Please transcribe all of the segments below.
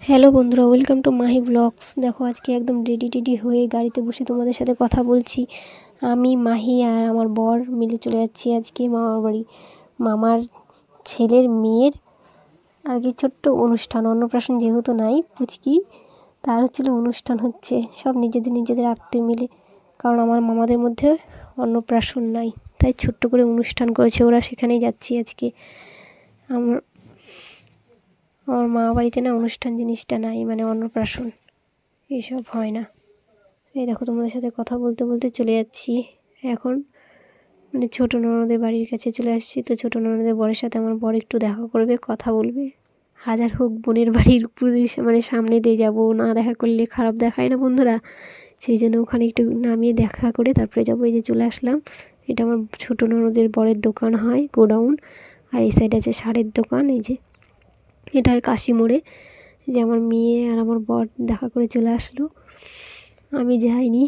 Hello বন্ধুরা, welcome to Mahi blogs. দেখো আজকে একদম রেডি হয়ে গাড়িতে বসে তোমাদের সাথে কথা বলছি। আমি মাহি আর আমার বর মিলে চলে যাচ্ছি আজকে মামার বাড়ি। মামার ছেলের মেয়ের আগে ছোট্ট অনুষ্ঠান, অন্নপ্রাশন যেহেতু নাই পুচকি, তার হচ্ছিলো অনুষ্ঠান হচ্ছে, সব নিজেদের আত্মীয় মিলে। কারণ আমার মামাদের মধ্যে অন্নপ্রাশন নাই, তাই ছোট্ট করে অনুষ্ঠান করেছে ওরা, সেখানেই যাচ্ছি আজকে। আমার মামা বাড়িতে না অনুষ্ঠান জিনিসটা নাই, মানে অন্নপ্রাশন এইসব হয় না। এই দেখো তোমাদের সাথে কথা বলতে বলতে চলে যাচ্ছি এখন, মানে ছোটো ননদের বাড়ির কাছে চলে আসছি। তো ছোটো ননদের বরের সাথে আমার বর একটু দেখা করবে, কথা বলবে। হাজার হোক বোনের বাড়ির উপরে মানে সামনে দিয়ে যাবো, না দেখা করলে খারাপ দেখায় না বন্ধুরা, সেই জন্য ওখানে একটু নামিয়ে দেখা করে তারপরে যাবো। এই যে চলে আসলাম, এটা আমার ছোটো ননদের বরের দোকান হয়, গোডাউন। আর এই সাইড আছে সারের দোকান। এই যে এটা হয় কাশি মোড়ে। যে আমার মেয়ে আর আমার বর দেখা করে চলে আসলো, আমি যাইনি,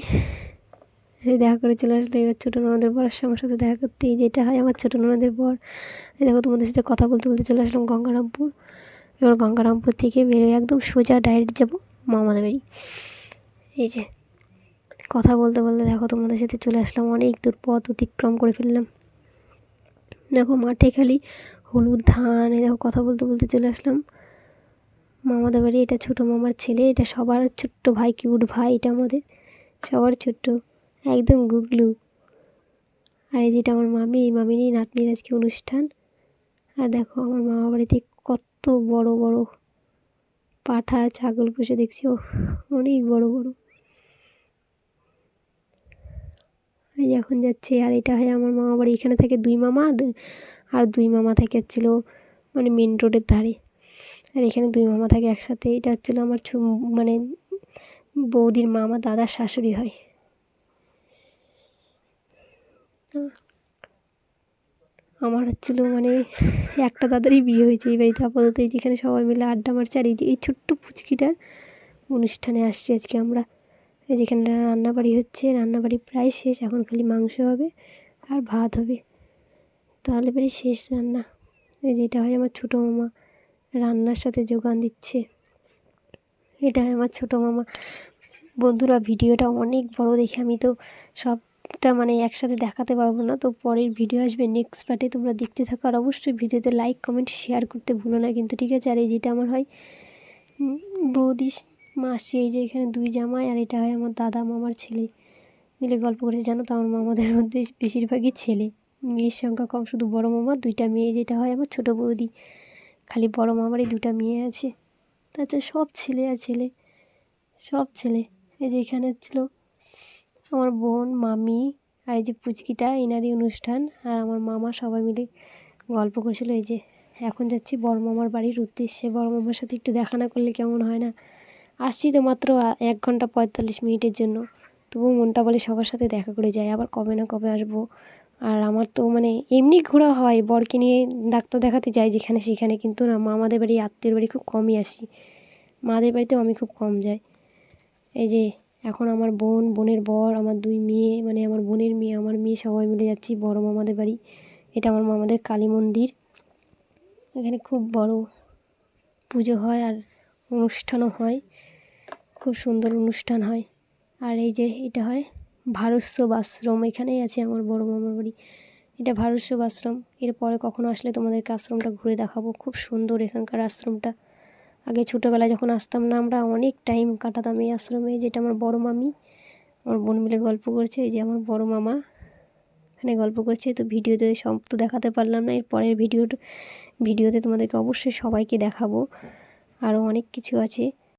দেখা করে চলে আসলো। এবার ছোটো ননদের বরের আমার সাথে দেখা করতে, যেটা হয় আমার ছোটো ননদের বর। দেখো তোমাদের সাথে কথা বলতে বলতে চলে আসলাম গঙ্গারামপুর। এবার গঙ্গারামপুর থেকে বেরোয় একদম সোজা ডাইরেক্ট যাবো মামাদের বাড়ি। এই যে কথা বলতে বলতে দেখো তোমাদের সাথে চলে আসলাম, অনেক দূর পথ অতিক্রম করে ফেললাম। দেখো মাঠে খালি হলুদ ধান। এই দেখো কথা বলতে বলতে চলে আসলাম মামাদের বাড়ি। এটা ছোটো মামার ছেলে, এটা সবার ছোট্ট ভাই, কিউট ভাই, এটা আমাদের সবার ছোট্ট, একদম গুগলু। আর এই যেটা আমার মামি, এই মামিরই নাতনির আজকে অনুষ্ঠান। আর দেখো আমার মামা বাড়িতে কত বড় বড় পাঠা আর ছাগল পুষে দেখছি, ও অনেক বড় বড়। এই যে এখন যাচ্ছে। আর এটা হয় আমার মামা বাড়ি, এখানে থাকে দুই মামা, আর দুই মামা থাকে হচ্ছিল মানে মেন রোডের ধারে। আর এখানে দুই মামা থাকে একসাথে। এটা হচ্ছিলো আমার মানে বৌদির মামা, দাদার শাশুড়ি হয়। আমার হচ্ছিলো মানে একটা দাদারই বিয়ে হয়েছে এই বাড়িতে আপাতত। এই যেখানে সবাই মিলে আড্ডা মারছে। আর এই যে এই ছোট্ট পুচকিটার অনুষ্ঠানে আসছি আজকে আমরা। এই যেখানে রান্নাবাড়ি হচ্ছে, রান্নাবাড়ি প্রায় শেষ, এখন খালি মাংস হবে আর ভাত হবে, তাহলে পরে শেষ রান্না। এই যেটা হয় আমার ছোটো মামা, রান্নার সাথে যোগান দিচ্ছে। এটা হয় আমার ছোটো মামা। বন্ধুরা ভিডিওটা অনেক বড় দেখে আমি তো সবটা মানে একসাথে দেখাতে পারবো না, তো পরের ভিডিও আসবে নেক্সট পার্টে, তোমরা দেখতে থাকো। আর অবশ্যই ভিডিওতে লাইক কমেন্ট শেয়ার করতে ভুলো না কিন্তু, ঠিক আছে। আর এই যেটা আমার হয় বৌদি মাসি, এই যে এখানে দুই জামাই। আর এটা হয় আমার দাদা মামার ছেলে মিলে গল্প করেছে। জানো তো আমার মামাদের মধ্যে বেশিরভাগই ছেলে, মেয়ের সংখ্যা কম, শুধু বড় মামার দুইটা মেয়ে। যেটা হয় আমার ছোটো বৌদি, খালি বড় মামারই দুটা মেয়ে আছে, তাছাড়া সব ছেলে আর ছেলে, সব ছেলে। এই যে এখানে ছিল আমার বোন, মামি, আর এই যে পুচকিটা, এনারই অনুষ্ঠান। আর আমার মামা সবাই মিলে গল্প করছিল। এই যে এখন যাচ্ছি বড় মামার বাড়ির উদ্দেশ্যে। বড় মামার সাথে একটু দেখা না করলে কেমন হয় না। আসছি তো মাত্র 1 ঘন্টা 45 মিনিটের জন্য, তবুও মনটা বলে সবার সাথে দেখা করে যায়, আবার কবে না কবে আসবো। আর আমার তো মানে এমনি ঘোরা হয়, বরকে নিয়ে ডাক্তার দেখাতে যাই যেখানে সেখানে, কিন্তু না মামাদের বাড়ি আত্মীয়র বাড়ি খুব কমই আসি, মাদের বাড়িতেও আমি খুব কম যাই। এই যে এখন আমার বোন, বোনের বর, আমার দুই মেয়ে, মানে আমার বোনের মেয়ে, আমার মেয়ে, সবাই মিলে যাচ্ছি বড় মামাদের বাড়ি। এটা আমার মামাদের কালী মন্দির, এখানে খুব বড় পুজো হয় আর অনুষ্ঠানও হয়, খুব সুন্দর অনুষ্ঠান হয়। আর এই যে এটা হয় ভারতসেব আশ্রম, এখানেই আছে আমার বড় মামার বাড়ি। এটা ভারতসেব আশ্রম, এরপরে কখনো আসলে তোমাদেরকে আশ্রমটা ঘুরে দেখাবো, খুব সুন্দর এখানকার আশ্রমটা। আগে ছোটোবেলায় যখন আসতাম না, আমরা অনেক টাইম কাটাতাম এই আশ্রমে। যেটা আমার বড় মামি, আমার বোন মিলে গল্প করছে। এই যে আমার বড় মামা এখানে গল্প করছে। তো ভিডিওতে সব তো দেখাতে পারলাম না, এর পরের ভিডিওতে তোমাদেরকে অবশ্যই সবাইকে দেখাবো, আরও অনেক কিছু আছে।